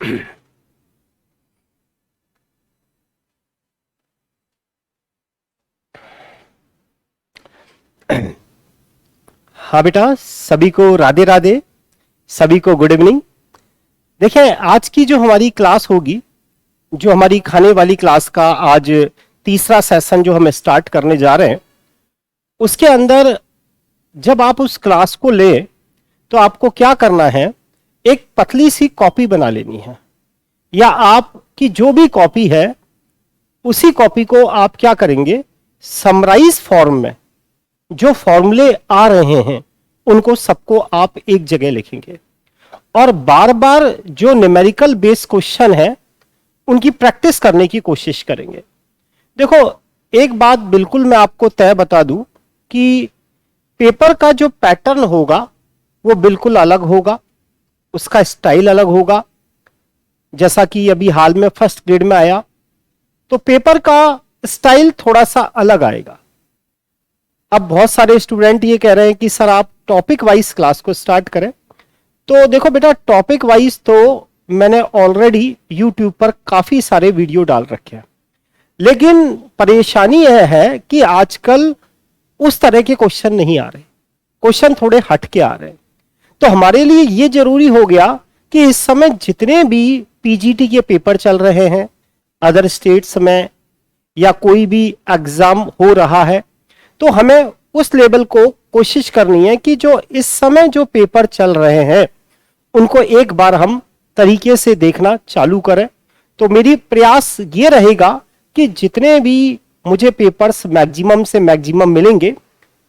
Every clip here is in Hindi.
हाँ बेटा, सभी को राधे राधे, सभी को गुड इवनिंग। देखिए, आज की जो हमारी क्लास होगी, जो हमारी खाने वाली क्लास का आज तीसरा सेशन जो हम स्टार्ट करने जा रहे हैं, उसके अंदर जब आप उस क्लास को लें तो आपको क्या करना है, एक पतली सी कॉपी बना लेनी है, या आपकी जो भी कॉपी है उसी कॉपी को आप क्या करेंगे, समराइज फॉर्म में जो फॉर्मूले आ रहे हैं उनको सबको आप एक जगह लिखेंगे, और बार बार जो न्यूमेरिकल बेस क्वेश्चन है उनकी प्रैक्टिस करने की कोशिश करेंगे। देखो, एक बात बिल्कुल मैं आपको तय बता दूं कि पेपर का जो पैटर्न होगा वो बिल्कुल अलग होगा, उसका स्टाइल अलग होगा। जैसा कि अभी हाल में फर्स्ट ग्रेड में आया तो पेपर का स्टाइल थोड़ा सा अलग आएगा। अब बहुत सारे स्टूडेंट ये कह रहे हैं कि सर आप टॉपिक वाइज क्लास को स्टार्ट करें। तो देखो बेटा, टॉपिक वाइज तो मैंने ऑलरेडी यूट्यूब पर काफी सारे वीडियो डाल रखे हैं, लेकिन परेशानी यह है कि आजकल उस तरह के क्वेश्चन नहीं आ रहे, क्वेश्चन थोड़े हट के आ रहे हैं। तो हमारे लिए ये जरूरी हो गया कि इस समय जितने भी पीजीटी के पेपर चल रहे हैं अदर स्टेट्स में, या कोई भी एग्जाम हो रहा है, तो हमें उस लेवल को कोशिश करनी है कि जो इस समय जो पेपर चल रहे हैं उनको एक बार हम तरीके से देखना चालू करें। तो मेरी प्रयास ये रहेगा कि जितने भी मुझे पेपर्स मैक्सिमम से मैक्सिमम मिलेंगे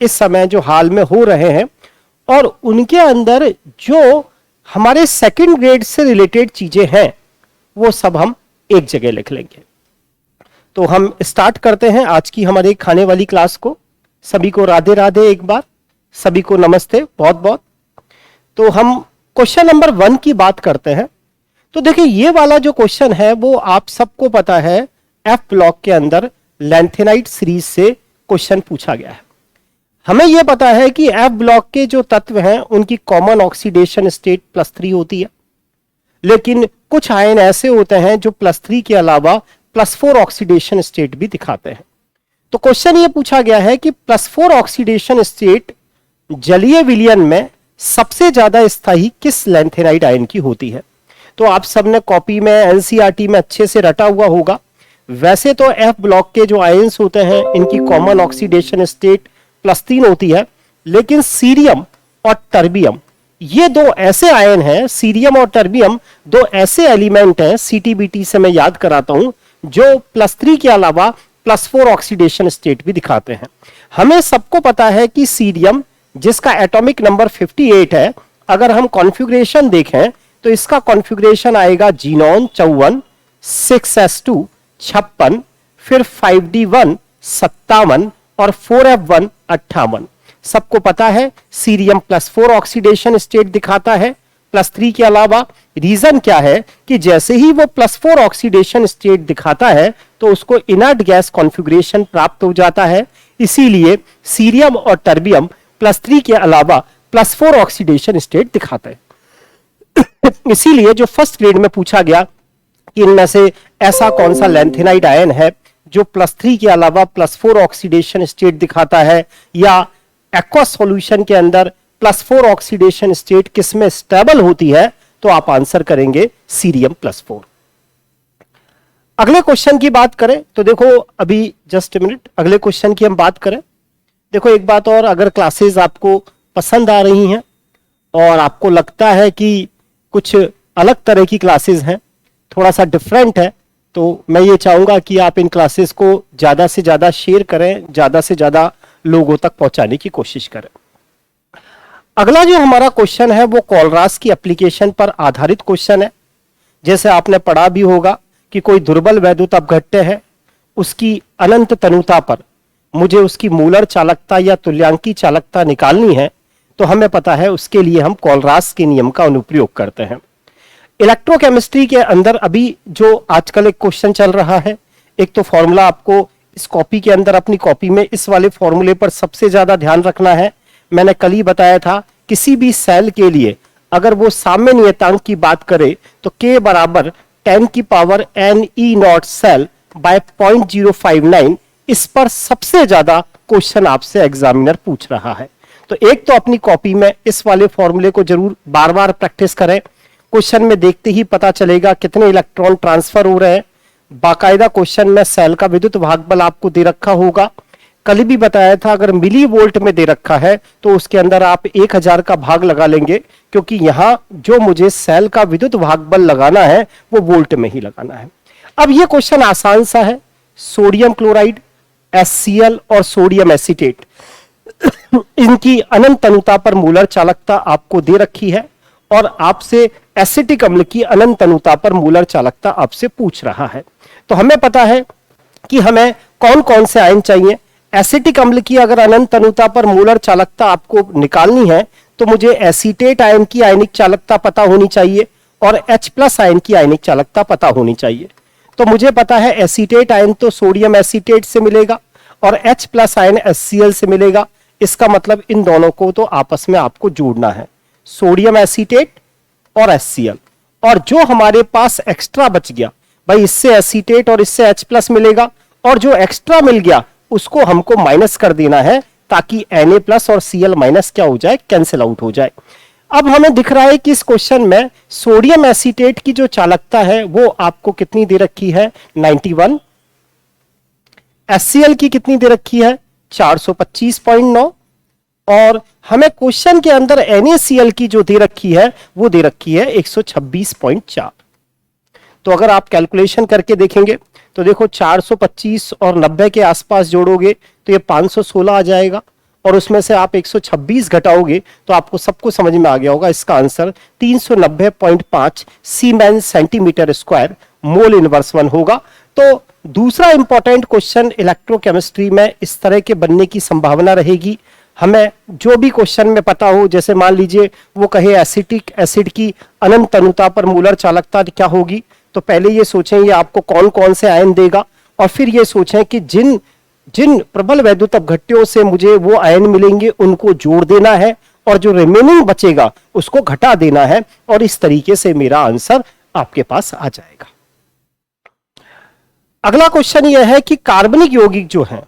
इस समय जो हाल में हो रहे हैं, और उनके अंदर जो हमारे सेकंड ग्रेड से रिलेटेड चीजें हैं वो सब हम एक जगह लिख लेंगे। तो हम स्टार्ट करते हैं आज की हमारे खाने वाली क्लास को। सभी को राधे राधे, एक बार सभी को नमस्ते बहुत बहुत। तो हम क्वेश्चन नंबर 1 की बात करते हैं। तो देखिए, ये वाला जो क्वेश्चन है वो आप सबको पता है, एफ ब्लॉक के अंदर लैंथेनाइट सीरीज से क्वेश्चन पूछा गया है। हमें यह पता है कि एफ ब्लॉक के जो तत्व हैं उनकी कॉमन ऑक्सीडेशन स्टेट +3 होती है, लेकिन कुछ आयन ऐसे होते हैं जो +3 के अलावा +4 ऑक्सीडेशन स्टेट भी दिखाते हैं। तो क्वेश्चन ये पूछा गया है कि +4 ऑक्सीडेशन स्टेट जलीय विलयन में सबसे ज्यादा स्थायी किस लैंथेनाइट आयन की होती है। तो आप सबने कॉपी में एनसीईआरटी में अच्छे से रटा हुआ होगा। वैसे तो एफ ब्लॉक के जो आयन्स होते हैं इनकी कॉमन ऑक्सीडेशन स्टेट +3 होती है, लेकिन सीरियम और टर्बियम ये दो ऐसे आयन हैं, सीरियम और टर्बियम दो ऐसे एलिमेंट हैं, सीटीबीटी से मैं याद कराता हूं, जो +3 के अलावा +4 ऑक्सीडेशन स्टेट भी दिखाते हैं। हमें सबको पता है कि सीरियम जिसका एटॉमिक नंबर 58 है, अगर हम कॉन्फ़िगरेशन देखें तो इसका कॉन्फ़िगरेशन आएगा जीनोन 54, 6s2 56, फिर 5d1 57 और 4f1 58। सबको पता है सीरियम +4 ऑक्सीडेशन स्टेट दिखाता है +3 के अलावा। रीजन क्या है कि जैसे ही वो +4 ऑक्सीडेशन स्टेट दिखाता है तो उसको इनर्ट गैस कॉन्फ़िगरेशन प्राप्त हो जाता है, इसीलिए सीरियम और टर्बियम +3 के अलावा +4 ऑक्सीडेशन स्टेट दिखाता है। इसीलिए जो फर्स्ट ग्रेड में पूछा गया कि इनमें से ऐसा कौन सा लैंथेनाइट आयन है जो +3 के अलावा +4 ऑक्सीडेशन स्टेट दिखाता है, या एक्वस सॉल्यूशन के अंदर +4 ऑक्सीडेशन स्टेट किसमें स्टेबल होती है, तो आप आंसर करेंगे सीरियम +4। अगले क्वेश्चन की बात करें तो देखो, अभी जस्ट मिनट, अगले क्वेश्चन की हम बात करें। देखो, एक बात और, अगर क्लासेस आपको पसंद आ रही हैं और आपको लगता है कि कुछ अलग तरह की क्लासेस हैं, थोड़ा सा डिफरेंट है, तो मैं ये चाहूंगा कि आप इन क्लासेस को ज्यादा से ज्यादा शेयर करें, ज्यादा से ज्यादा लोगों तक पहुंचाने की कोशिश करें। अगला जो हमारा क्वेश्चन है वो कोलरास की एप्लीकेशन पर आधारित क्वेश्चन है। जैसे आपने पढ़ा भी होगा कि कोई दुर्बल वैद्युत अपघट्य है, उसकी अनंत तनुता पर मुझे उसकी मूलर चालकता या तुल्यांकी चालकता निकालनी है, तो हमें पता है उसके लिए हम कोलरास के नियम का अनुप्रयोग करते हैं। इलेक्ट्रोकेमिस्ट्री के अंदर अभी जो आजकल एक क्वेश्चन चल रहा है, एक तो फॉर्मूला आपको इस कॉपी के अंदर, अपनी कॉपी में इस वाले फॉर्मूले पर सबसे ज्यादा ध्यान रखना है। मैंने कल ही बताया था, किसी भी सेल के लिए अगर वो साम्य नियतांक की बात करे तो k बराबर 10 की power n e naught cell by 0.059, इस पर सबसे ज्यादा क्वेश्चन आपसे एग्जामिनर पूछ रहा है। तो एक तो अपनी कॉपी में इस वाले फॉर्मूले को जरूर बार बार प्रैक्टिस करें। क्वेश्चन में देखते ही पता चलेगा कितने इलेक्ट्रॉन ट्रांसफर हो रहे हैं। बाकायदा क्वेश्चन में सेल का विद्युत भागबल आपको दे रखा होगा। कल भी बताया था, अगर मिली वोल्ट में दे रखा है तो उसके अंदर आप 1000 का भाग लगा लेंगे, क्योंकि यहां जो मुझे सेल का विद्युत भागबल लगाना है वो वोल्ट में ही लगाना है। अब ये क्वेश्चन आसान सा है। सोडियम क्लोराइड, HCl और सोडियम एसीटेट, इनकी अनंत तनुता पर मोलर चालकता आपको दे रखी है और आपसे एसिटिक अम्ल की अनंत तनुता पर मोलर चालकता आपसे पूछ रहा है। तो हमें पता है कि हमें कौन कौन से आयन चाहिए। एसिटिक अम्ल की अगर अनंत तनुता पर मोलर चालकता आपको निकालनी है तो मुझे एसीटेट आयन की आयनिक चालकता पता होनी चाहिए और H+ आयन की आयनिक चालकता पता होनी चाहिए। तो मुझे पता है एसीटेट आयन तो सोडियम एसीटेट से मिलेगा और H+ आयन HCl से मिलेगा। इसका मतलब इन दोनों को तो आपस में आपको जोड़ना है, सोडियम एसीटेट और HCl। और जो हमारे पास एक्स्ट्रा बच गया भाई, इससे एसीटेट और इससे H+ मिलेगा और जो एक्स्ट्रा मिल गया उसको हमको माइनस कर देना है ताकि Na+ और Cl- क्या हो जाए, कैंसिल आउट हो जाए। अब हमें दिख रहा है कि इस क्वेश्चन में सोडियम एसीटेट की जो चालकता है वो आपको कितनी दे रखी है, 91। HCl की कितनी दे रखी है, 425.9। और हमें क्वेश्चन के अंदर NaCl की जो दे रखी है वो दे रखी है 126.4। तो अगर आप कैलकुलेशन करके देखेंगे तो देखो 425 और 90 के आसपास जोड़ोगे तो ये 516 आ जाएगा और उसमें से आप 126 घटाओगे तो आपको सबको समझ में आ गया होगा। इसका आंसर 390.5 सीमेन सेंटीमीटर स्क्वायर मोल इनवर्स 1 होगा। तो दूसरा इंपॉर्टेंट क्वेश्चन इलेक्ट्रोकेमिस्ट्री में इस तरह के बनने की संभावना रहेगी। हमें जो भी क्वेश्चन में पता हो, जैसे मान लीजिए वो कहे एसिटिक एसिड की अनंत तनुता पर मोलर चालकता क्या होगी, तो पहले ये सोचें ये आपको कौन कौन से आयन देगा और फिर ये सोचें कि जिन जिन प्रबल वैद्युत अपघट्यों से मुझे वो आयन मिलेंगे उनको जोड़ देना है और जो रिमेनिंग बचेगा उसको घटा देना है और इस तरीके से मेरा आंसर आपके पास आ जाएगा। अगला क्वेश्चन यह है कि कार्बनिक यौगिक जो हैं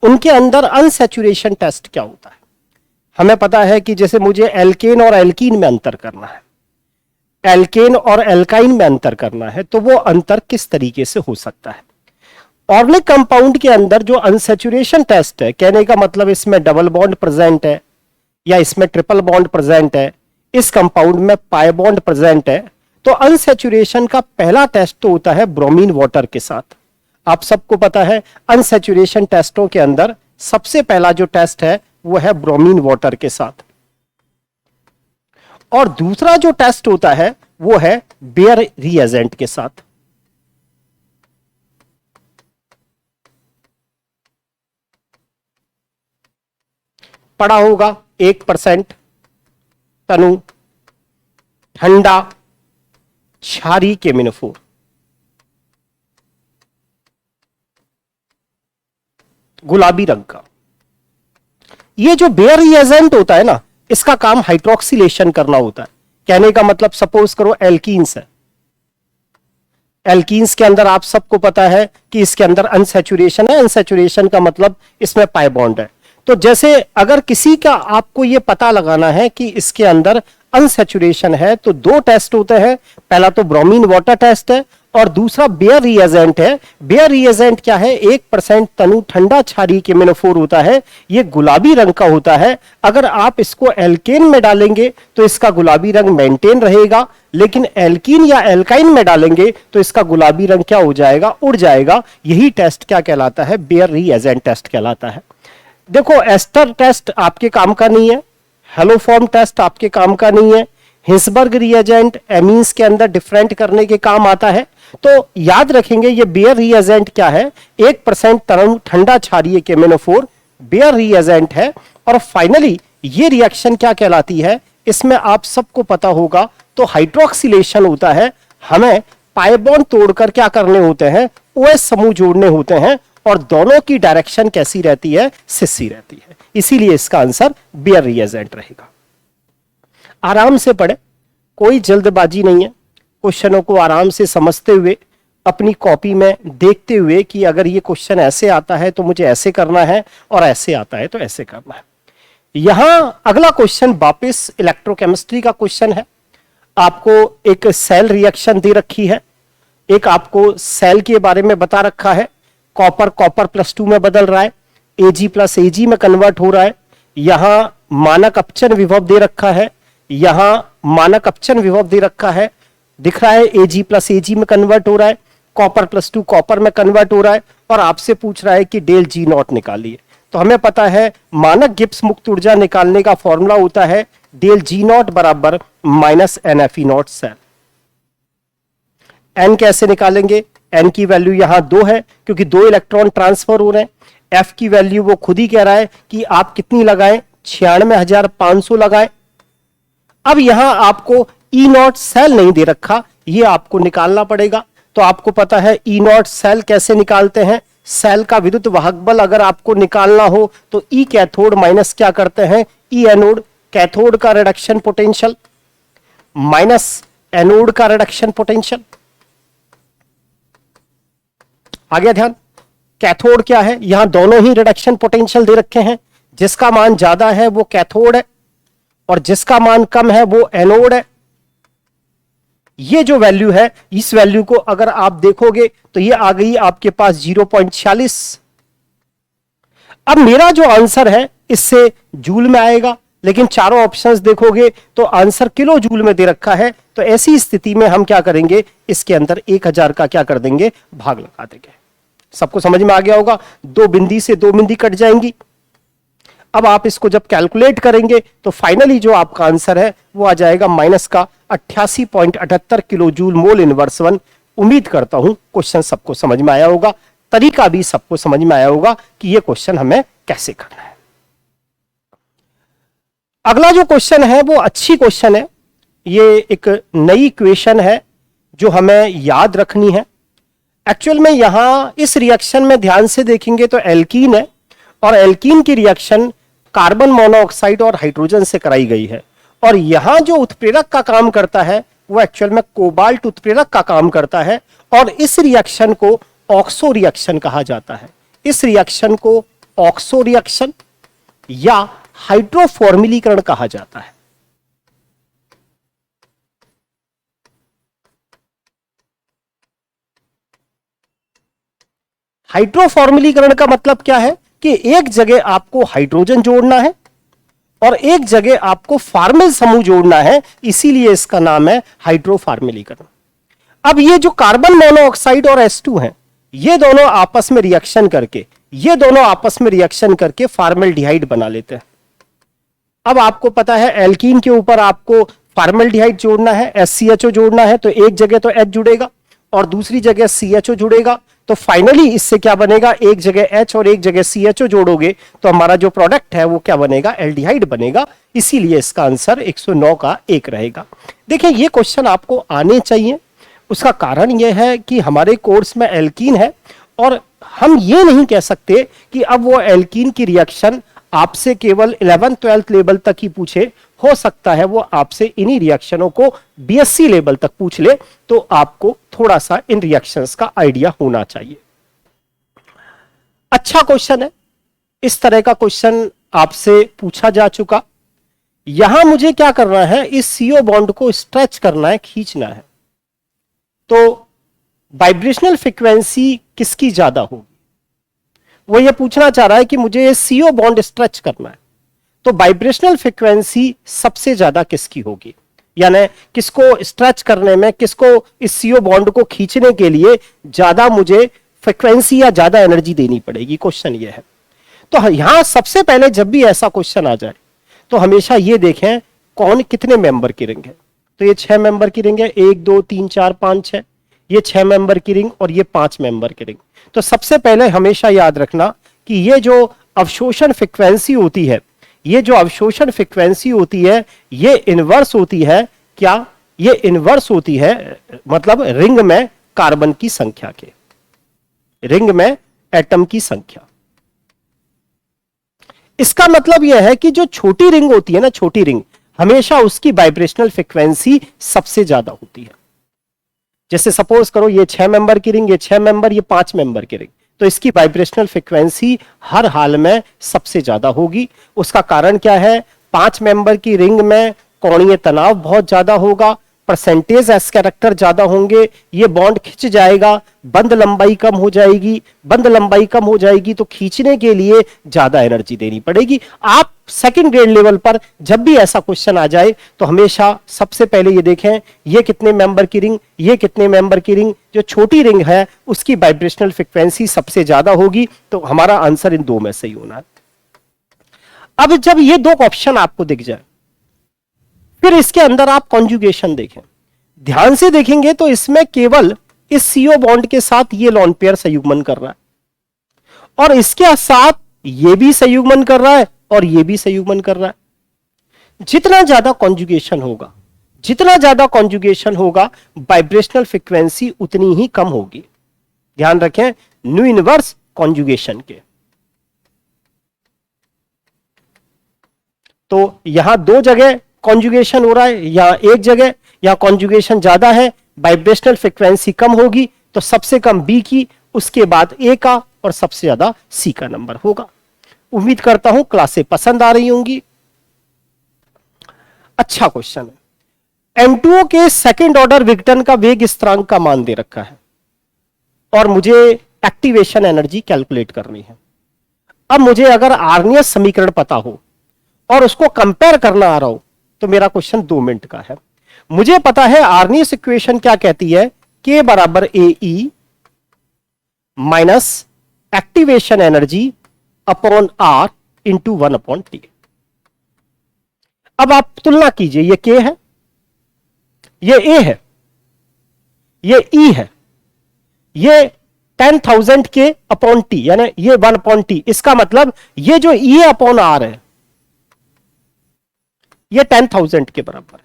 उनके अंदर अनसैचुरेशन टेस्ट क्या होता है। हमें पता है कि जैसे मुझे एल्केन और एल्कीन में अंतर करना है, एल्केन और एल्काइन में अंतर करना है, तो वो अंतर किस तरीके से हो सकता है। ऑर्गेनिक कंपाउंड के अंदर जो अनसैचुरेशन टेस्ट है, कहने का मतलब इसमें डबल बॉन्ड प्रेजेंट है या इसमें ट्रिपल बॉन्ड प्रेजेंट है, इस कंपाउंड में पाई बॉन्ड प्रेजेंट है, तो अनसैचुरेशन का पहला टेस्ट तो होता है ब्रोमीन वाटर के साथ। आप सबको पता है अनसैचुरेशन टेस्टों के अंदर सबसे पहला जो टेस्ट है वो है ब्रोमीन वाटर के साथ। और दूसरा जो टेस्ट होता है वो है बेयर रिएजेंट के साथ। पढ़ा होगा 1% तनु ठंडा क्षारीय केमिनोफोर। गुलाबी रंग का ये जो बेयर रिएजेंट होता है ना, इसका काम हाइड्रोक्सिलेशन करना होता है। कहने का मतलब सपोज करो एल्कीन्स है, एल्कीन्स के अंदर आप सबको पता है कि इसके अंदर अनसैचुरेशन है। अनसैचुरेशन का मतलब इसमें पाई बॉन्ड है। तो जैसे अगर किसी का आपको यह पता लगाना है कि इसके अंदर अनसैचुरेशन है तो दो टेस्ट होते हैं। पहला तो ब्रोमीन वाटर टेस्ट है और दूसरा बेयर रिएजेंट है। बेयर रिएजेंट क्या है, 1% तनु ठंडा क्षारीय केमिनोफोर होता है, ये गुलाबी रंग का होता है। अगर आप इसको एल्केन में डालेंगे तो इसका गुलाबी रंग मेंटेन रहेगा, लेकिन एल्कीन या एल्काइन में डालेंगे तो इसका गुलाबी रंग क्या हो जाएगा, उड़ जाएगा। यही टेस्ट क्या कहलाता है, बेयर रिएजेंट टेस्ट कहलाता है। देखो एस्टर टेस्ट आपके काम का नहीं है, हेलोफॉर्म टेस्ट आपके काम का नहीं है, हिंसबर्ग रिएजेंट एमीन्स के अंदर डिफरेंट करने के काम आता है। तो याद रखेंगे ये बेयर रिएजेंट क्या है, 1% तरल ठंडा क्षारीय केमिनोफोर बेयर रिएजेंट है। और फाइनली ये रिएक्शन क्या कहलाती है, इसमें आप सबको पता होगा तो हाइड्रोक्सिलेशन होता है। हमें पाई बॉन्ड तोड़कर क्या करने होते हैं, OH समूह जोड़ने होते हैं और दोनों की डायरेक्शन कैसी रहती है, सिस्सी रहती है। इसीलिए इसका आंसर बेयर रिएजेंट रहेगा। आराम से पढ़े, कोई जल्दबाजी नहीं है। क्वेश्चनों को आराम से समझते हुए, अपनी कॉपी में देखते हुए कि अगर ये क्वेश्चन ऐसे आता है तो मुझे ऐसे करना है, और ऐसे आता है तो ऐसे करना है। यहां अगला क्वेश्चन वापस इलेक्ट्रोकेमिस्ट्री का क्वेश्चन है। आपको एक सेल रिएक्शन दे रखी है, एक आपको सेल के बारे में बता रखा है। कॉपर कॉपर +2 में बदल रहा है, Ag प्लस Ag में कन्वर्ट हो रहा है। यहां मानक अपचन विभव दे रखा है, यहां मानक अपचन विभव दे रखा है, दिख रहा है Ag प्लस Ag में कन्वर्ट हो रहा है, कॉपर +2 कॉपर में कन्वर्ट हो रहा है, और आपसे पूछ रहा है कि डेल G नॉट निकालिए। तो हमें पता है मानक गिब्स मुक्त ऊर्जा निकालने का फॉर्मूला होता है डेल G नॉट बराबर -NFE नॉट सेल। n कैसे निकालेंगे? n की वैल्यू यहां 2 है क्योंकि 2 इलेक्ट्रॉन ट्रांसफर हो रहे हैं। f की वैल्यू वो खुद ही कह रहा है कि आप कितनी लगाएं, 96,500 लगाएं। अब यहां आपको E नॉट सेल नहीं दे रखा, ये आपको निकालना पड़ेगा। तो आपको पता है E नॉट सेल कैसे निकालते हैं। सेल का विद्युत वाहक बल अगर आपको निकालना हो तो E कैथोड माइनस क्या करते हैं, E एनोड, कैथोड का रिडक्शन पोटेंशियल माइनस एनोड का रिडक्शन पोटेंशियल। आ गया ध्यान? कैथोड क्या है, यहां दोनों ही रिडक्शन पोटेंशियल दे रखे हैं। जिसका मान ज्यादा है वो कैथोड है, और जिसका मान कम है वो एनोड है। ये जो वैल्यू है, इस वैल्यू को अगर आप देखोगे तो ये आ गई आपके पास 0.46। अब मेरा जो आंसर है इससे जूल में आएगा, लेकिन चारों ऑप्शंस देखोगे तो आंसर किलो जूल में दे रखा है। तो ऐसी स्थिति में हम क्या करेंगे, इसके अंदर 1000 का क्या कर देंगे, भाग लगा देंगे। सबको समझ में आ गया होगा? 2 बिंदी से 2 बिंदी कट जाएंगी। अब आप इसको जब कैलकुलेट करेंगे तो फाइनली जो आपका आंसर है वो आ जाएगा माइनस का 88.78 किलो जूल मोल इनवर्स 1। उम्मीद करता हूं क्वेश्चन सबको समझ में आया होगा, तरीका भी सबको समझ में आया होगा कि ये क्वेश्चन हमें कैसे करना है। अगला जो क्वेश्चन है वो अच्छी क्वेश्चन है। ये एक नई इक्वेशन है जो हमें याद रखनी है। एक्चुअल में यहां इस रिएक्शन में ध्यान से देखेंगे तो एल्कीन है, और एल्कीन की रिएक्शन कार्बन मोनोऑक्साइड और हाइड्रोजन से कराई गई है। और यहां जो उत्प्रेरक का काम करता है वो एक्चुअल में कोबाल्ट उत्प्रेरक का काम करता है, और इस रिएक्शन को ऑक्सो रिएक्शन कहा जाता है। इस रिएक्शन को ऑक्सो रिएक्शन या हाइड्रोफॉर्मिलीकरण कहा जाता है। हाइड्रोफॉर्मिलीकरण का मतलब क्या है कि एक जगह आपको हाइड्रोजन जोड़ना है और एक जगह आपको फार्मिल समूह जोड़ना है, इसीलिए इसका नाम है हाइड्रोफॉर्मिलीकरण। अब ये जो कार्बन मोनोऑक्साइड और H2 हैं, ये दोनों आपस में रिएक्शन करके फार्मल्डिहाइड बना लेते हैं। अब आपको पता है एल्कीन के ऊपर आपको फार्मल्डिहाइड जोड़ना है, SCHO जोड़ना है, तो एक जगह तो H जुड़ेगा और दूसरी जगह CHO जुड़ेगा। तो फाइनली इससे क्या बनेगा, एक जगह H और एक जगह CHO जोड़ोगे तो हमारा जो प्रोडक्ट है वो क्या बनेगा, एल्डिहाइड बनेगा। इसीलिए इसका आंसर 109 का 1 रहेगा। देखिए ये क्वेश्चन आपको आने चाहिए। उसका कारण यह है कि हमारे कोर्स में एल्कीन है और हम ये नहीं कह सकते कि अब वो एल्कीन की रिएक्शन आपसे केवल 11th 12th लेवल तक ही पूछे। हो सकता है वो आपसे इन्हीं रिएक्शनों को BSc लेवल तक पूछ ले, तो आपको थोड़ा सा इन रिएक्शंस का आइडिया होना चाहिए। अच्छा क्वेश्चन है, इस तरह का क्वेश्चन आपसे पूछा जा चुका। यहां मुझे क्या करना है, इस CO बॉन्ड को स्ट्रेच करना है, खींचना है। तो वाइब्रेशनल फ्रीक्वेंसी किसकी ज्यादा होगी, वो ये पूछना चाह रहा है कि मुझे ये CO बॉन्ड स्ट्रेच करना है, तो वाइब्रेशनल फ्रीक्वेंसी सबसे ज्यादा किसकी होगी, यानी किसको स्ट्रेच करने में, किसको इस CO बॉन्ड को खींचने के लिए ज्यादा मुझे फ्रीक्वेंसी या ज्यादा एनर्जी देनी पड़ेगी। क्वेश्चन ये है। तो यहां सबसे पहले जब भी ऐसा क्वेश्चन आ जाए तो हमेशा ये देखें कौन कितने मेंबर की रिंग है। तो ये 6 मेंबर की रिंग है, 1 2 3 4 5 6, ये 6 मेंबर की रिंग और ये 5 मेंबर की रिंग। तो सबसे पहले हमेशा याद रखना कि ये जो अवशोषण फ्रीक्वेंसी होती है, ये जो अवशोषण फ्रीक्वेंसी होती है, ये इनवर्स होती है। क्या ये इनवर्स होती है, मतलब रिंग में कार्बन की संख्या के, रिंग में एटम की संख्या। इसका मतलब यह है कि जो छोटी रिंग होती है ना, छोटी रिंग, हमेशा उसकी वाइब्रेशनल फ्रिक्वेंसी सबसे ज्यादा होती है। जैसे सपोज करो ये 6 मेंबर की रिंग, ये 6 मेंबर, ये 5 मेंबर की रिंग, तो इसकी वाइब्रेशनल फ्रिक्वेंसी हर हाल में सबसे ज्यादा होगी। उसका कारण क्या है? 5 मेंबर की रिंग में कोणीय तनाव बहुत ज्यादा होगा, परसेंटेज एस कैरेक्टर ज्यादा होंगे, ये बॉन्ड खिंच जाएगा, बंद लंबाई कम हो जाएगी, बंद लंबाई कम हो जाएगी तो खींचने के लिए ज्यादा एनर्जी देनी पड़ेगी। आप सेकंड ग्रेड लेवल पर जब भी ऐसा क्वेश्चन आ जाए तो हमेशा सबसे पहले ये देखें ये कितने मेंबर की रिंग, ये कितने मेंबर की रिंग, जो छोटी रिंग है उसकी वाइब्रेशनल फ्रिक्वेंसी सबसे ज्यादा होगी, तो हमारा आंसर इन दो में से ही होना है। अब जब ये दो ऑप्शन आपको दिख जाए, फिर इसके अंदर आप कॉन्जुगेशन देखें, ध्यान से देखेंगे तो इसमें केवल इस सीओ बॉन्ड के साथ ये लॉन पेयर संयुग्मन कर रहा है और इसके साथ ये भी संयुग्मन कर रहा है और ये भी संयुग्मन कर रहा है। जितना ज्यादा कॉन्जुगेशन होगा, जितना ज्यादा कॉन्जुगेशन होगा, वाइब्रेशनल फ्रिक्वेंसी उतनी ही कम होगी। ध्यान रखें न्यू इनवर्स कॉन्जुगेशन के। तो यहां दो जगह कॉन्जुगेशन हो रहा है, यहां एक जगह, यहां कॉन्जुगेशन ज्यादा है, वाइब्रेशनल फ्रिक्वेंसी कम होगी, तो सबसे कम बी की, उसके बाद ए का और सबसे ज्यादा सी का नंबर होगा। उम्मीद करता हूं क्लासें पसंद आ रही होंगी। अच्छा क्वेश्चन है। N2O के सेकंड ऑर्डर विघटन का वेग स्थिरांक का मान दे रखा है और मुझे एक्टिवेशन एनर्जी कैलकुलेट करनी है। अब मुझे अगर आर्नियस समीकरण पता हो और उसको कंपेयर करना आ रहा हो तो मेरा क्वेश्चन 2 मिनट का है। मुझे पता है आर्नियस इक्वेशन क्या कहती है, K बराबर AE minus activation energy upon R into 1/T। अब आप तुलना कीजिए, ये K है, ये A है, ये E है, ये 10,000 K अपॉन T यानी ये 1/T। इसका मतलब ये जो E अपॉन R है ये 10,000 के बराबर है।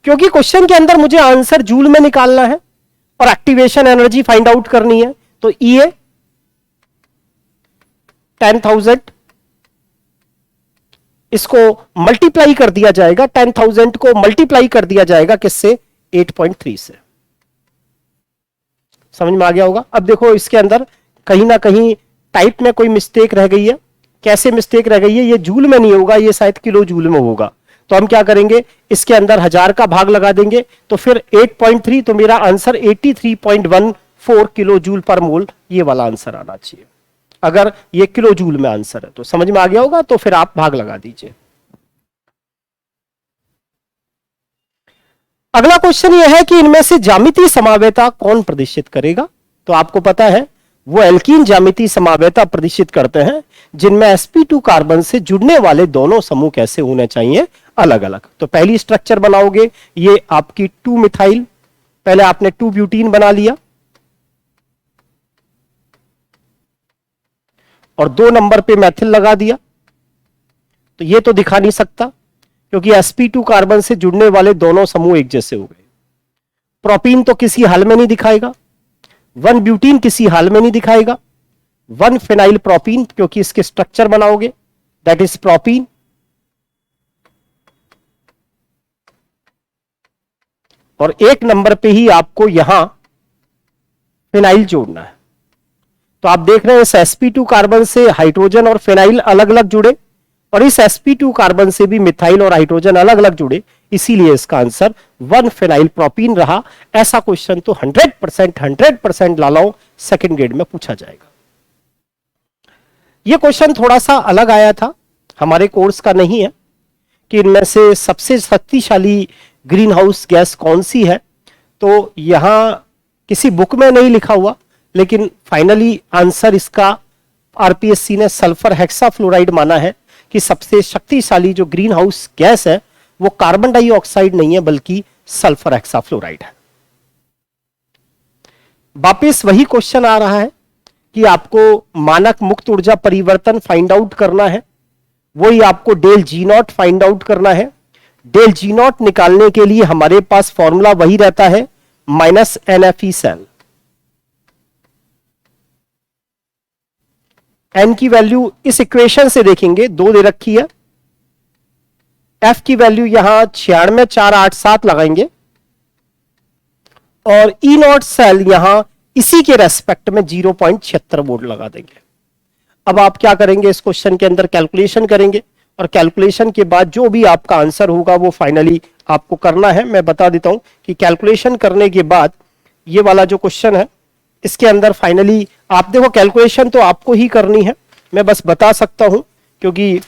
क्योंकि क्वेश्चन के अंदर मुझे आंसर जूल में निकालना है और एक्टिवेशन एनर्जी फाइंड आउट करनी है, तो E 10,000, इसको मल्टीप्लाई कर दिया जाएगा, 10,000 को मल्टीप्लाई कर दिया जाएगा किससे? 8.3 से। समझ में आ गया होगा। अब देखो इसके अंदर कहीं ना कहीं टाइप में कोई मिस्टेक रह गई है। कैसे मिस्टेक रह गई है? ये जूल में नहीं होगा, ये शायद किलो जूल में होगा। तो हम क्या करेंगे, इसके अंदर 1000 का भाग लगा देंगे, तो फिर 8.3, तो मेरा आंसर 83.14 किलो जूल पर मोल, ये वाला आंसर आना चाहिए। अगर ये किलो जूल में आंसर है तो समझ में आ गया होगा, तो फिर आप भाग लगा दीजिए। अगला क्वेश्चन यह है कि इनमें से ज्यामितीय समवेता कौन प्रदर्शित करेगा? तो आपको पता है वो एल्कीन ज्यामितीय समवेता प्रदर्शित करते हैं जिनमें sp2 कार्बन से जुड़ने वाले दोनों समूह कैसे होने चाहिए? अलग अलग। तो पहली स्ट्रक्चर बनाओगे, ये आपकी 2 मिथाइल, पहले आपने 2 ब्यूटीन बना लिया और 2 नंबर पे मैथिल लगा दिया। तो ये तो दिखा नहीं सकता क्योंकि sp2 कार्बन से जुड़ने वाले दोनों समूह एक जैसे हो गए। प्रोपीन तो किसी हाल में नहीं दिखाएगा, 1 ब्यूटीन किसी हाल में नहीं दिखाएगा, 1 फिनाइल प्रोपीन, क्योंकि इसके स्ट्रक्चर बनाओगे दैट इज प्रोपीन, और 1 नंबर पे ही आपको यहां फिनाइल जोड़ना है। तो आप देख रहे हैं इस sp2 कार्बन से हाइड्रोजन और फिनाइल अलग अलग जुड़े और इस sp2 कार्बन से भी मिथाइल और हाइड्रोजन अलग अलग जुड़े, इसीलिए इसका आंसर 1 फिनाइल प्रोपीन रहा। ऐसा क्वेश्चन तो 100% लालाओं सेकंड ग्रेड में पूछा जाएगा। यह क्वेश्चन थोड़ा सा अलग आया था, हमारे कोर्स का नहीं है, कि इनमें से सबसे शक्तिशाली ग्रीन हाउस गैस कौन सी है। तो यहां किसी बुक में नहीं लिखा हुआ, लेकिन फाइनली आंसर इसका आरपीएससी ने सल्फर हेक्साफ्लोराइड माना है कि सबसे शक्तिशाली जो ग्रीन हाउस गैस है वो कार्बन डाइऑक्साइड नहीं है बल्कि सल्फर हेक्साफ्लोराइड है। वापिस वही क्वेश्चन आ रहा है कि आपको मानक मुक्त ऊर्जा परिवर्तन फाइंड आउट करना है, वही आपको del G naught find out करना है। डेल जी नॉट निकालने के लिए हमारे पास फॉर्मूला वही रहता है -NFE सेल। एन की वैल्यू इस इक्वेशन से देखेंगे 2 दे रखी है, एफ की वैल्यू यहां 96,487 लगाएंगे और ई नॉट सेल यहां इसी के रेस्पेक्ट में 0.76 वोल्ट लगा देंगे। अब आप क्या करेंगे, इस क्वेश्चन के अंदर कैलकुलेशन करेंगे और कैलकुलेशन के बाद जो भी आपका आंसर होगा वो फाइनली आपको करना है। मैं बता देता हूं कि कैलकुलेशन करने के बाद ये वाला जो क्वेश्चन है इसके अंदर फाइनली आप देखो, कैलकुलेशन तो आपको ही करनी है, मैं बस बता सकता हूं क्योंकि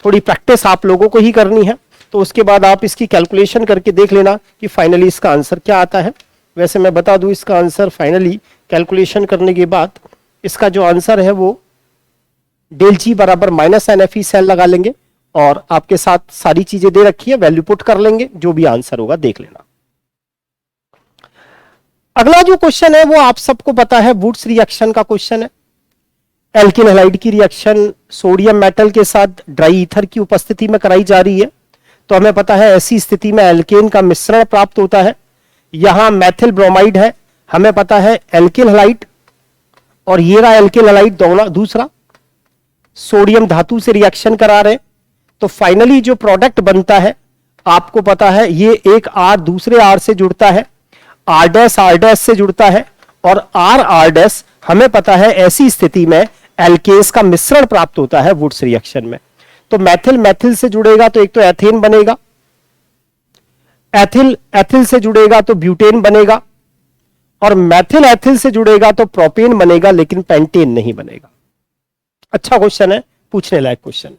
थोड़ी प्रैक्टिस आप लोगों को ही करनी है। तो उसके बाद आप इसकी कैलकुलेशन करके देख लेना कि फाइनली इसका आंसर क्या आता है। वैसे मैं बता दूं, इसका आंसर फाइनली कैलकुलेशन करने के बाद इसका जो आंसर है वो डेल जी बराबर -NFE सेल लगा लेंगे और आपके साथ सारी चीजें दे रखी है, वैल्यू पुट कर लेंगे, जो भी आंसर होगा देख लेना। अगला जो क्वेश्चन है वो आप सबको पता है, वुड्स रिएक्शन का क्वेश्चन है। एल्किन हैलाइड की रिएक्शन सोडियम मेटल के साथ ड्राई ईथर की उपस्थिति में कराई जा रही है। तो हमें पता है ऐसी स्थिति में एल्केन का मिश्रण प्राप्त होता है। यहां मैथिल ब्रोमाइड है, हमें पता है एल्किन हैलाइड, और ये रहा एल्किन हैलाइड दूसरा, सोडियम धातु से रिएक्शन करा रहे। तो फाइनली जो प्रोडक्ट बनता है आपको पता है, ये एक आर दूसरे आर से जुड़ता है, आर डैश से जुड़ता है और आर डैश हमें पता है ऐसी स्थिति में एल्केस का मिश्रण प्राप्त होता है वुड्स रिएक्शन में। तो मैथिल से जुड़ेगा तो एक तो एथेन बनेगा, एथिल से जुड़ेगा तो ब्यूटेन बनेगा, और मैथिल से जुड़ेगा तो प्रोपेन बनेगा, लेकिन पेंटेन नहीं बनेगा। अच्छा क्वेश्चन है, पूछने लायक क्वेश्चन।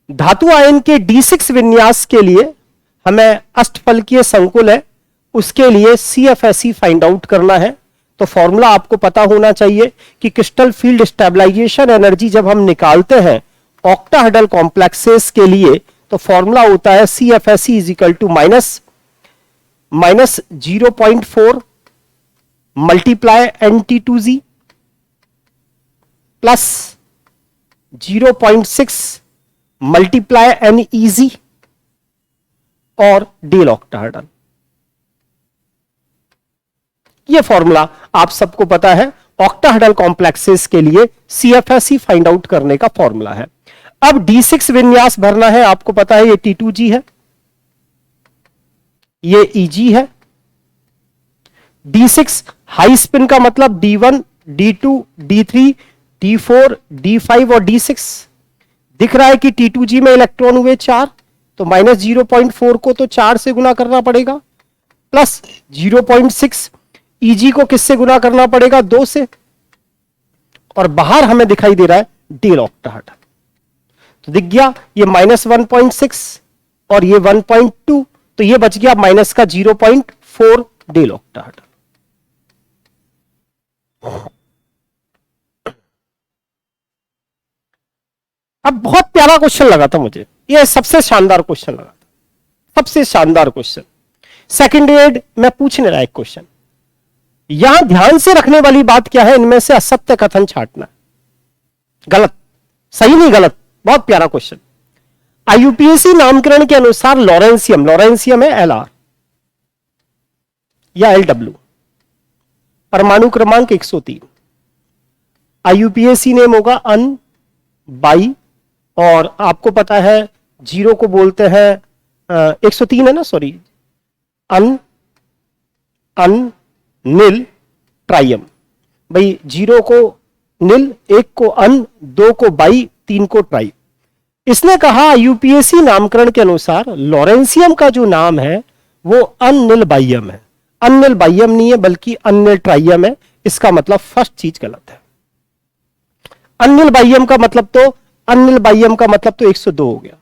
धातु आयन के D6 विन्यास के लिए हमें अष्टफलकीय संकुल है, उसके लिए CFSE फाइंड आउट करना है। तो फॉर्मूला आपको पता होना चाहिए कि क्रिस्टल फील्ड स्टेबलाइजेशन एनर्जी जब हम निकालते हैं ऑक्टाहेड्रल कॉम्प्लेक्सेस के लिए, तो फॉर्मूला होता है CFSE is equal to minus 0.4 multiply NT2G plus 0.6 multiply NEG और डेल ऑक्टाहेड्रल। यह फॉर्मूला आप सबको पता है, ऑक्टाहेड्रल कॉम्प्लेक्सेस के लिए CFSE फाइंड आउट करने का फॉर्मूला है। अब D6 विन्यास भरना है, आपको पता है ये T2G है, ये EG है। D6 हाई स्पिन का मतलब D1, D2, D3, D4, D5 और D6। दिख रहा है कि T2G में इलेक्ट्रॉन हुए 4, तो माइनस 0.4 को तो 4 से गुना करना पड़ेगा, प्लस 0.6 EG को किससे गुना करना पड़ेगा, 2 से, और बाहर हमें दिखाई दे रहा है डेल ऑक्टाहेड्रल। तो दिख गया ये -1.6 और ये 1.2, तो ये बच गया माइनस का 0.4 डेल ऑक्टाहेड्रल। अब बहुत प्यारा क्वेश्चन लगा था मुझे, ये सबसे शानदार क्वेश्चन लगा था, सबसे शानदार क्वेश्चन सेकंड ग्रेड में पूछने लायक क्वेश्चन। यहां ध्यान से रखने वाली बात क्या है, इनमें से असत्य कथन छांटना, गलत, सही नहीं गलत, बहुत प्यारा क्वेश्चन। IUPAC नामकरण के अनुसार लॉरेंसियम है LR या LW, परमाणु क्रमांक 103। IUPAC नेम होगा अन, बाई, और आपको पता है 0 को बोलते हैं 103 है ना, सॉरी, अन निल ट्राइयम। भाई 0 को निल, 1 को अन, 2 को बाई, 3 को ट्राई। इसने कहा IUPAC नामकरण के अनुसार लॉरेंसियम का जो नाम है वो अननिल बाइयम है। अननिल बाइयम नहीं है बल्कि अननिल ट्राइयम है। इसका मतलब फर्स्ट चीज गलत है। अननिल बाइयम का मतलब तो 102 हो गया।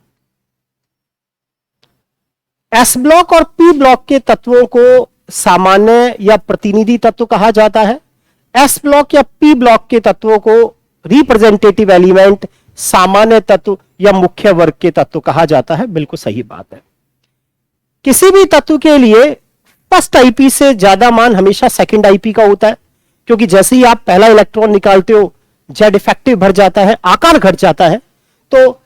S ब्लॉक और P ब्लॉक के तत्वों को सामान्य या प्रतिनिधि तत्व कहा जाता है। S ब्लॉक या P ब्लॉक के तत्वों को रिप्रेजेंटेटिव एलिमेंट, सामान्य तत्व या मुख्य वर्ग के तत्व कहा जाता है। बिल्कुल सही बात है। किसी भी तत्व के लिए फर्स्ट आईपी से ज्यादा मान हमेशा सेकंड आईपी का होता है, क्योंकि जैसे ही आप पहला इलेक्ट्रॉन निकालते हो जेड इफेक्टिव भर जाता है, आकार घट जाता है, तो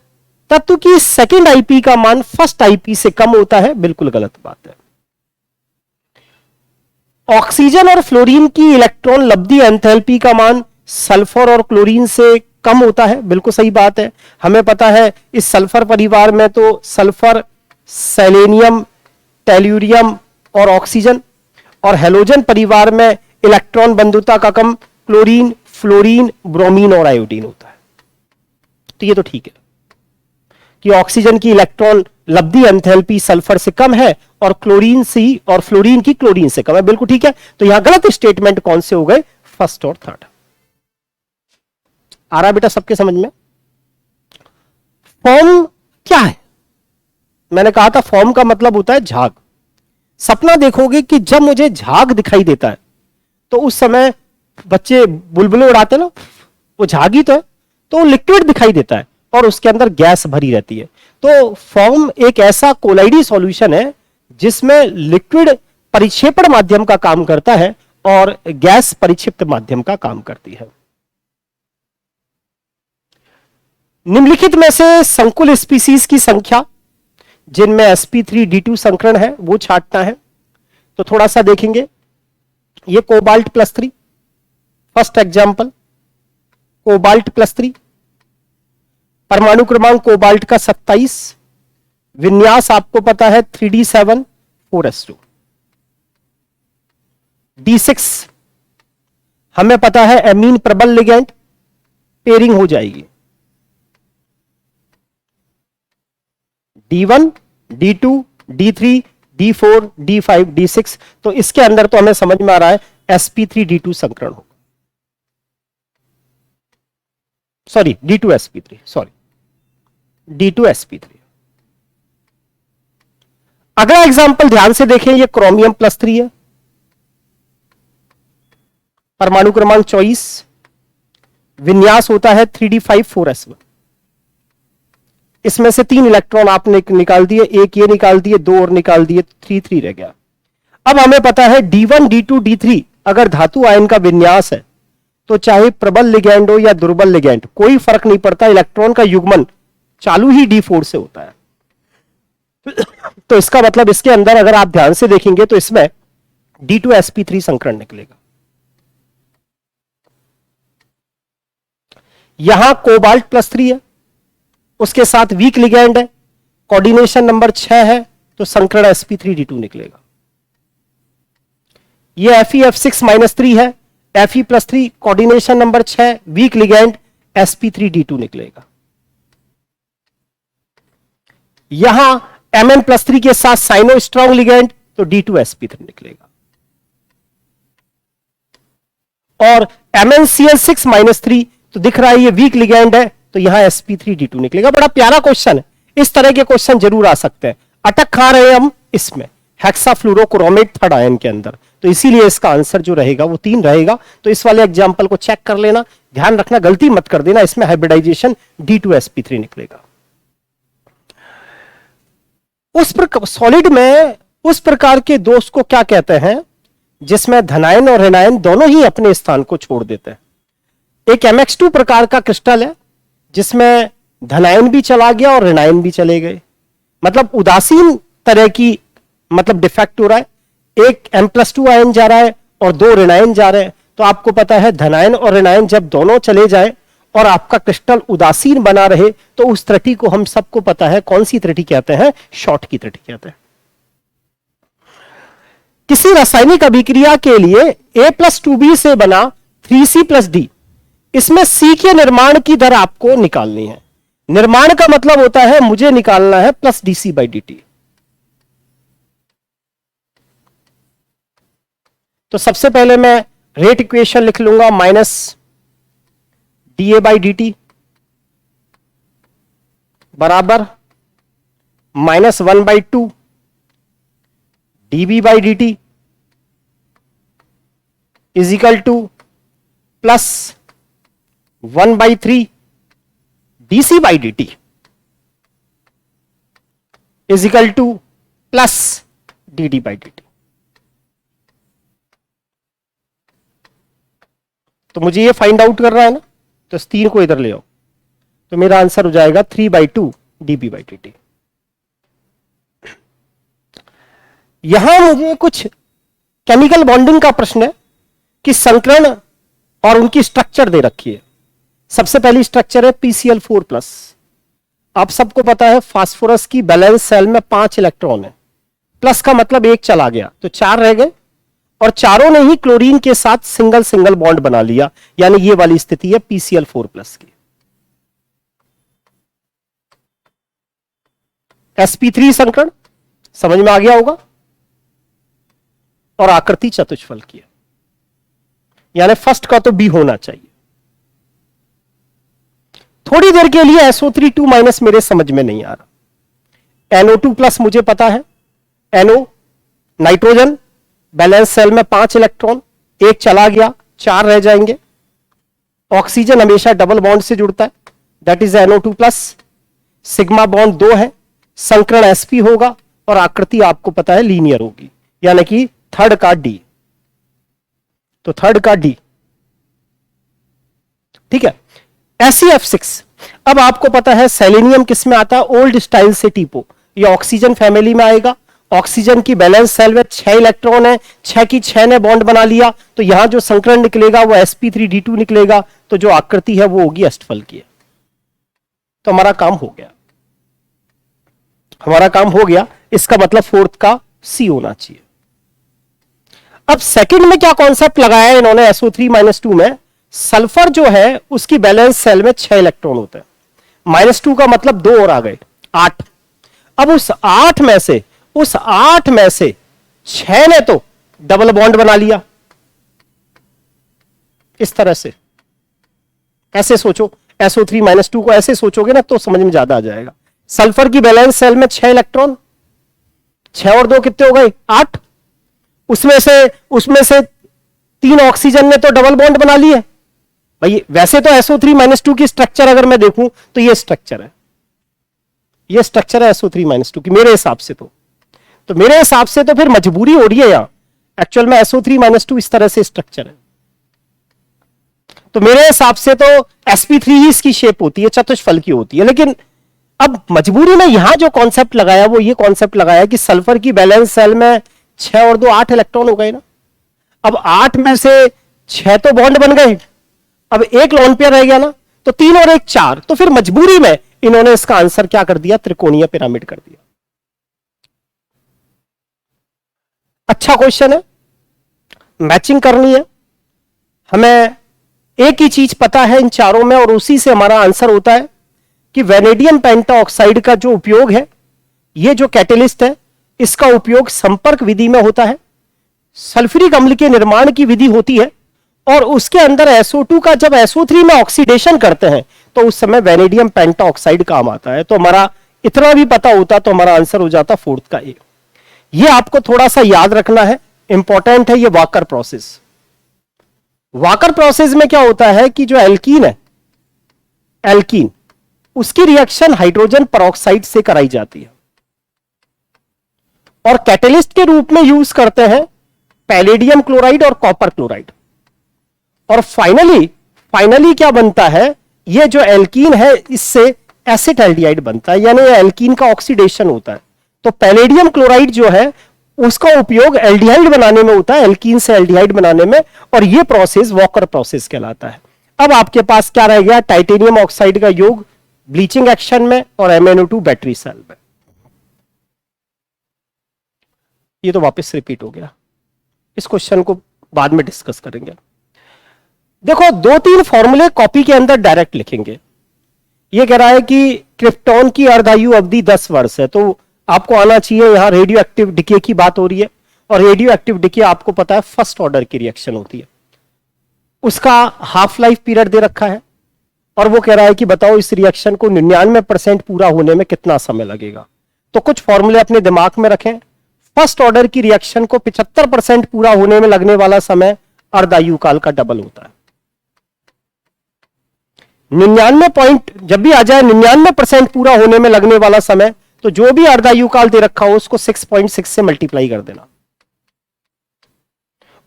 तत्व की सेकंड आईपी का मान फर्स्ट आईपी से कम होता है। बिल्कुल गलत बात है। ऑक्सीजन और फ्लोरीन की इलेक्ट्रॉन लब्धि एंथैल्पी का मान सल्फर और क्लोरीन से कम होता है, बिल्कुल सही बात है। हमें पता है इस सल्फर परिवार में तो सल्फर, सेलेनियम, टेल्यूरियम और ऑक्सीजन, और हेलोजन परिवार में इलेक्ट्रॉन बंधुता का कम क्लोरीन, फ्लोरीन, ब्रोमीन और आयोडीन होता है। तो ये तो ठीक है कि ऑक्सीजन की इलेक्ट्रॉन लब्धि एंथैल्पी सल्फर से कम है और क्लोरीन से और फ्लोरीन की क्लोरीन से कम है, बिल्कुल ठीक है। तो यहां गलत स्टेटमेंट कौन से हो गए? फर्स्ट और थर्ड। आ रहा बेटा सबके समझ में? फॉर्म क्या है? मैंने कहा था फॉर्म का मतलब होता है झाग। सपना देखोगे कि जब मुझे झाग दिखाई देता है तो उस समय बच्चे बुलबुले उड़ाते ना, वो झाग ही तो है, तो लिक्विड दिखाई देता है और उसके अंदर गैस भरी रहती है। तो फॉर्म एक ऐसा कोलाइडी सॉल्यूशन है जिसमें लिक्विड परिक्षेपण माध्यम का काम करता है और गैस परिक्षिप्त माध्यम का काम करती है। निम्नलिखित में से संकुल स्पीसीज की संख्या जिनमें sp3d2 संकरण है वो छांटना है। तो थोड़ा सा देखेंगे, ये कोबाल्ट +3, फर्स्ट एग्जांपल कोबाल्ट +3, परमाणु क्रमांक कोबाल्ट का 27, विन्यास आपको पता है 3d7 4s2, d6 हमें पता है एमीन प्रबल लिगेंड, पेयरिंग हो जाएगी, d1 d2 d3 d4 d5 d6। तो इसके अंदर तो हमें समझ में आ रहा है sp3d2 संकरण होगा, सॉरी d2sp3, सॉरी d2sp3। अगला एग्जांपल ध्यान से देखें, ये क्रोमियम +3 है, परमाणु क्रमांक 24, विन्यास होता है 3d5 4s1। इसमें से 3 इलेक्ट्रॉन आपने निकाल दिए, एक ये निकाल दिए, 2 और निकाल दिए, 3 रह गया। अब हमें पता है d1 d2 d3 अगर धातु आयन का विन्यास है तो चाहे प्रबल लिगैंड हो या दुर्बल लिगैंड कोई फर्क नहीं पड़ता, इलेक्ट्रॉन का युग्मन चालू ही d4 से होता है। तो इसका मतलब इसके अंदर अगर आप ध्यान से देखेंगे तो इसमें d2sp3 संकरण निकलेगा। यहां कोबाल्ट +3 है, उसके साथ वीक लिगैंड है, कोऑर्डिनेशन नंबर 6 है, तो संकरण sp3d2 निकलेगा। यह FeF6-3 है, Fe+3 coordination number 6, week ligand, sp3d2 निकलेगा। यहां Mn+3 के साथ साइनो स्ट्रॉन्ग लिगैंड, तो d2sp3 निकलेगा। और MnCl6-3 तो दिख रहा है ये वीक लिगैंड है, तो यहां sp3d2 निकलेगा। बड़ा प्यारा क्वेश्चन है, इस तरह के क्वेश्चन जरूर आ सकते हैं। अटक खा रहे हैं हम इसमें हेक्साफ्लोरोक्रोमेट थर्ड आयन के अंदर, तो इसीलिए इसका आंसर जो रहेगा वो 3 रहेगा। तो इस वाले एग्जांपल को चेक कर लेना, ध्यान रखना, गलती मत कर देना, इसमें हाइब्रिडाइजेशन d2sp3 निकलेगा। उस प्रकार सॉलिड में उस प्रकार के दोष को क्या कहते हैं जिसमें धनायन और ऋणायन दोनों ही अपने स्थान को छोड़ देते हैं? एक MX2 प्रकार का क्रिस्टल है जिसमें धनायन भी चला गया और ऋणायन भी चले गए, मतलब उदासीन तरह की मतलब डिफेक्ट हो रहा है। एक M+2 आयन जा रहा है और 2 ऋणायन जा रहे हैं। तो आपको पता है धनायन और ऋणायन जब दोनों चले जाए और आपका क्रिस्टल उदासीन बना रहे तो उस त्रुटि को हम सबको पता है कौन सी त्रुटि कहते हैं? शॉर्ट की त्रुटि कहते हैं। किसी रासायनिक अभिक्रिया के लिए A+2B से बना 3C+D, इसमें C के निर्माण की दर आपको निकालनी है। निर्माण का मतलब होता है मुझे निकालना है +dC/dt। तो सबसे पहले मैं रेट इक्वेशन लिख लूंगा, -dA/dt बराबर -1/2 dB/dt is equal to +1/3 dC/dt is equal to +dD/dt। तो मुझे ये फाइंड आउट करना है ना, तो इस 3 को इधर ले आओ, तो मेरा आंसर हो जाएगा 3/2 dB/dt। यहां मुझे कुछ केमिकल बॉन्डिंग का प्रश्न है कि संकरण और उनकी स्ट्रक्चर दे रखी है। सबसे पहली स्ट्रक्चर है PCl4+। आप सबको पता है फास्फोरस की बैलेंस सेल में 5 इलेक्ट्रॉन है, प्लस का मतलब एक चला गया तो 4 रह गए, और चारों ने ही क्लोरीन के साथ सिंगल सिंगल बॉन्ड बना लिया, यानी ये वाली स्थिति है PCl4+ की। sp3 संकरण समझ में आ गया होगा, और आकृति चतुष्फल की है, यानी फर्स्ट का तो बी होना चाहिए। थोड़ी देर के लिए SO3 2- मेरे समझ में नहीं आ रहा। NO2+ मुझे पता है, NO नाइट्रोजन बैलेंस सेल में 5 इलेक्ट्रॉन, एक चला गया 4 रह जाएंगे। ऑक्सीजन हमेशा डबल बॉन्ड से जुड़ता है, that is NO2+। Sigma bond 2 है, संकरण sp होगा, और आकृति आपको पता है लीनियर होगी, यानी कि थर्ड का डी। तो थर्ड का डी, ठीक है। SeF6, अब आपको पता है सेलेनियम किस में आता है, ओल्ड स्टाइल से टीपो, ये ऑक्सीजन फैमिली में आएगा। ऑक्सीजन की बैलेंस सेल में 6 इलेक्ट्रॉन है, 6 की 6 ने बॉन्ड बना लिया, तो यहां जो संकरण निकलेगा वो sp3d2 निकलेगा, तो जो आकृति है वो होगी अष्टफल की। तो हमारा काम हो गया, हमारा काम हो गया। इसका मतलब फोर्थ का सी होना चाहिए। अब सेकंड में क्या कॉन्सेप्ट लगाया इन्होंने SO3-2 में, सल्फर जो है उसकी बैलेंस सेल में 6 इलेक्ट्रॉन होते हैं, -2 का मतलब 2 और आ गए 8। अब उस 8 में से 6 ने तो डबल बॉन्ड बना लिया, इस तरह से। ऐसे सोचो, SO3-2 को ऐसे सोचोगे ना तो समझ में ज्यादा आ जाएगा। सल्फर की बैलेंस सेल में 6 इलेक्ट्रॉन, 6 और 2 कितने हो गए 8। उसमें से 3 ऑक्सीजन ने तो डबल बॉन्ड बना लिए भाई। वैसे तो SO3-2 की स्ट्रक्चर अगर मैं देखूं तो ये स्ट्रक्चर है, ये स्ट्रक्चर है SO3-2 की मेरे हिसाब से। तो मेरे हिसाब से तो फिर मजबूरी हो रही है यहां, एक्चुअल में SO3-2 इस तरह से स्ट्रक्चर है, तो मेरे हिसाब से तो sp3 ही इसकी शेप होती है, चतुष्फल की होती है। लेकिन अब मजबूरी में यहां जो कॉन्सेप्ट लगाया वो ये कॉन्सेप्ट लगाया कि सल्फर की बैलेंस सेल में 6 और 2 8 इलेक्ट्रॉन हो गए ना। अब 8 में से 6 तो बॉन्ड बन गए, अब एक लोन पेयर रह गया ना, तो 3 और 1 4। तो फिर मजबूरी में इन्होंने इसका आंसर क्या कर दिया, त्रिकोणीय पिरामिड कर दिया। अच्छा क्वेश्चन है, मैचिंग करनी है हमें। एक ही चीज पता है इन चारों में, और उसी से हमारा आंसर होता है कि वेनेडियम पेंटाऑक्साइड का जो उपयोग है, ये जो कैटेलिस्ट है, इसका उपयोग संपर्क विधि में होता है। सल्फ्यूरिक अम्ल के निर्माण की विधि होती है, और उसके अंदर SO2 का जब SO3 में ऑक्सीडेशन करते हैं तो उस समय वेनेडियम पेंटाऑक्साइड काम आता है। तो हमारा इतना भी पता होता तो हमारा आंसर हो जाता फोर्थ का ए। ये आपको थोड़ा सा याद रखना है, इंपॉर्टेंट है ये वाकर प्रोसेस। वाकर प्रोसेस में क्या होता है कि जो एल्कीन है, एल्कीन, उसकी रिएक्शन हाइड्रोजन परऑक्साइड से कराई जाती है, और कैटेलिस्ट के रूप में यूज करते हैं पैलेडियम क्लोराइड और कॉपर क्लोराइड। और फाइनली क्या बनता है, ये जो एल्कीन है इससे एसिटाल्डिहाइड बनता है, यानी एल्कीन का ऑक्सीडेशन होता है। तो पैलेडियम क्लोराइड जो है उसका उपयोग एल्डिहाइड बनाने में होता है, एल्कीन से एल्डिहाइड बनाने में, और यह प्रोसेस वॉकर प्रोसेस कहलाता है। अब आपके पास क्या रह गया, टाइटेनियम ऑक्साइड का योग ब्लीचिंग एक्शन में और MnO2 बैटरी सेल में। ये तो वापस रिपीट हो गया, इस क्वेश्चन को बाद में डिस्कस करेंगे। देखो 2-3 फॉर्मूले कॉपी के अंदर डायरेक्ट लिखेंगे। ये कह रहा है कि क्रिप्टॉन की अर्धायु अवधि 10 वर्ष है, तो आपको आना चाहिए यहां रेडियो एक्टिव डिके की बात हो रही है, और रेडियो एक्टिव डिके आपको पता है फर्स्ट ऑर्डर की रिएक्शन होती है। उसका हाफ लाइफ पीरियड दे रखा है, और वो कह रहा है कि बताओ इस रिएक्शन को 99% पूरा होने में कितना समय लगेगा। तो कुछ फॉर्मूले अपने दिमाग में रखें। फर्स्ट ऑर्डर की रिएक्शन को 75% पूरा होने में लगने वाला समय अर्धायु काल का डबल होता है। 99 पॉइंट जब भी आ जाए 99% पूरा होने में लगने वाला समय, तो जो भी अर्धायु काल दे रखा हो उसको 6.6 से मल्टीप्लाई कर देना।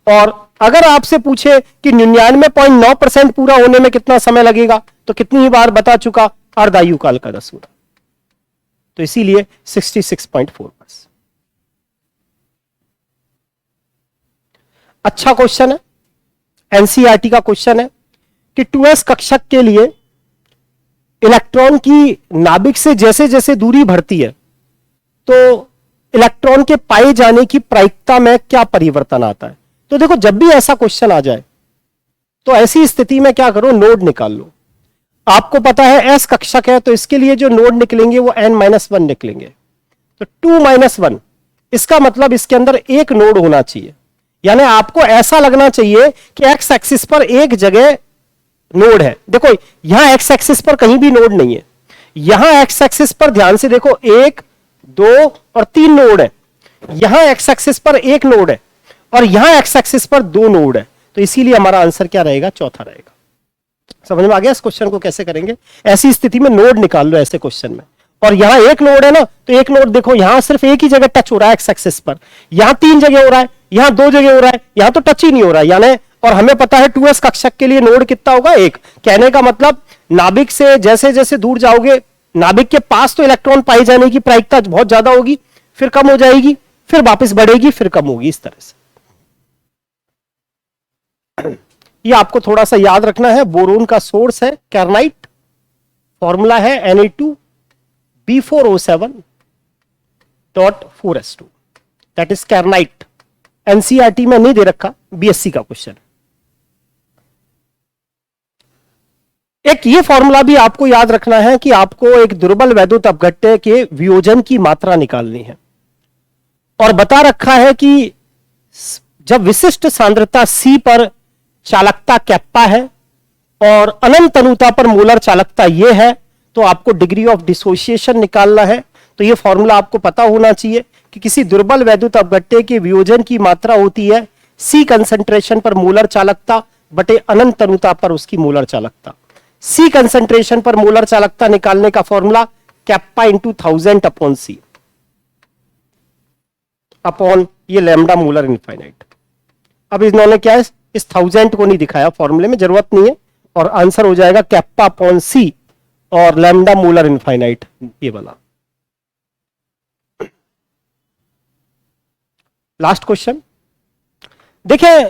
और अगर आपसे पूछे कि 99.9% पूरा होने में कितना समय लगेगा, तो कितनी ही बार बता चुका, अर्धायु काल का 10 गुना, तो इसीलिए 66.4। अच्छा क्वेश्चन है, एनसीईआरटी का क्वेश्चन है। कि 2s कक्षक के लिए इलेक्ट्रॉन की नाभिक से जैसे जैसे दूरी बढ़ती है तो इलेक्ट्रॉन के पाए जाने की प्रायिकता में क्या परिवर्तन आता है। तो देखो, जब भी ऐसा क्वेश्चन आ जाए तो ऐसी स्थिति में क्या करो, नोड निकाल लो। आपको पता है s कक्षक है तो इसके लिए जो नोड निकलेंगे वो n-1 निकलेंगे। तो 2-1, इसका मतलब इसके अंदर एक नोड होना चाहिए। यानी आपको ऐसा लगना चाहिए कि एक्स एक्सिस पर एक जगह नोड है। देखो, यहां एक्स एक्सिस पर कहीं भी नोड नहीं है। यहां एक्स एक्सिस पर ध्यान से देखो, 1, 2 और 3 नोड है। यहां एक्स एक्सिस पर एक नोड है और यहां एक्स एक्सिस पर 2 नोड है। तो इसीलिए हमारा आंसर क्या रहेगा, चौथा रहेगा। समझ में आ गया इस क्वेश्चन को कैसे करेंगे। ऐसी स्थिति में नोड निकाल लो ऐसे क्वेश्चन में। और यहां एक नोड है ना, तो एक नोड देखो, यहां सिर्फ एक ही जगह टच हो रहा है एक्स एक्सिस पर, यहां 3 जगह हो रहा है, यहां 2 जगह हो रहा है, यहां तो टच ही नहीं हो रहा है। यानी और हमें पता है 2s कक्षक के लिए नोड कितना होगा, 1। कहने का मतलब नाभिक से जैसे जैसे दूर जाओगे, नाभिक के पास तो इलेक्ट्रॉन पाए जाने की प्रायिकता बहुत ज्यादा होगी, फिर कम हो जाएगी, फिर वापस बढ़ेगी, फिर कम होगी, इस तरह से। ये आपको थोड़ा सा याद रखना है। बोरोन का सोर्स है कैर्नाइट, फॉर्मूला है Na2B4O7.4s2, दैट इज कैर्नाइट। एनसीईआरटी में नहीं दे रखा, बीएससी का क्वेश्चन। एक ये फॉर्मूला भी आपको याद रखना है कि आपको एक दुर्बल वैद्युत अपघट्य के वियोजन की मात्रा निकालनी है। और बता रखा है कि जब विशिष्ट सांद्रता C पर चालकता कैप्पा है और अनंत अनुता पर मोलर चालकता ये है, तो आपको डिग्री ऑफ डिसोसिएशन निकालना है। तो ये फॉर्मूला आपको पता होना चाहिए कि किसी दुर्बल वैद्युत अपघट्य के वियोजन की मात्रा होती है C कंसंट्रेशन पर मोलर चालकता बटे अनंत अनुता पर उसकी मोलर चालकता। C कंसंट्रेशन पर मोलर चालकता निकालने का formula kappa into 1000 upon C upon ये लैम्डा मोलर इनफाइनाइट। अब इन्होंने क्या है, इस 1000 को नहीं दिखाया फॉर्मूले में, जरूरत नहीं है, और आंसर हो जाएगा कैप्पा अपॉन C और लैम्डा मोलर इनफाइनाइट, ये वाला। लास्ट क्वेश्चन देखिए,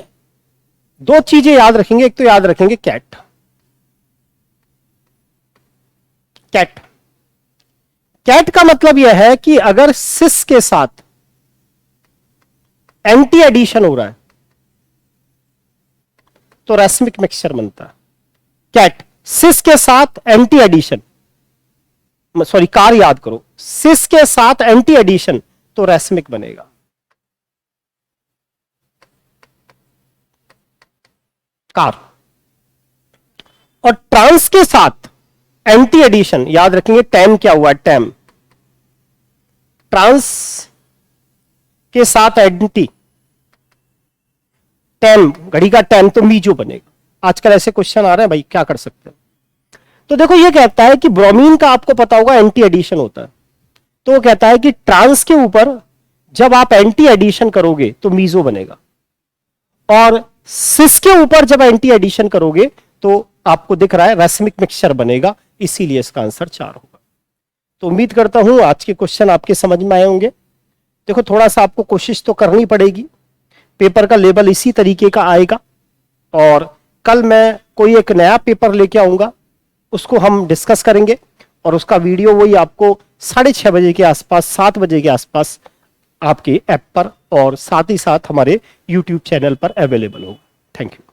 2 चीजें याद रखेंगे। एक तो याद रखेंगे कैट। कैट का मतलब यह है कि अगर सिस के साथ एंटी एडिशन हो रहा है तो रैस्मिक मिक्सचर बनता है। कैट, सिस के साथ एंटी एडिशन, सॉरी कार याद करो, सिस के साथ एंटी एडिशन तो रैस्मिक बनेगा। कार। और ट्रांस के साथ एंटी एडिशन, याद रखेंगे टैम क्या हुआ, टैम। ट्रांस के साथ एंटी, टैम, घड़ी का टैम, तो मीजो बनेगा। आजकल ऐसे क्वेश्चन आ रहे हैं भाई, क्या कर सकते हैं। तो देखो, ये कहता है कि ब्रोमीन का आपको पता होगा एंटी एडिशन होता है, तो वो कहता है कि ट्रांस के ऊपर जब आप एंटी एडिशन करोगे तो मीजो बनेगा, और सिस के ऊपर जब एंटी एडिशन करोगे तो आपको दिख रहा है रैस्मिक मिक्सचर बनेगा। इसीलिए इसका आंसर 4 होगा। तो उम्मीद करता हूं आज के क्वेश्चन आपके समझ में आए होंगे। देखो, थोड़ा सा आपको कोशिश तो करनी पड़ेगी। पेपर का लेवल इसी तरीके का आएगा, और कल मैं कोई एक नया पेपर लेके आऊंगा, उसको हम डिस्कस करेंगे, और उसका वीडियो वही आपको 6:30 बजे के आसपास, 7 बजे के आसपास आपके ऐप पर और साथ ही साथ हमारे YouTube चैनल पर अवेलेबल होगा। Thank you.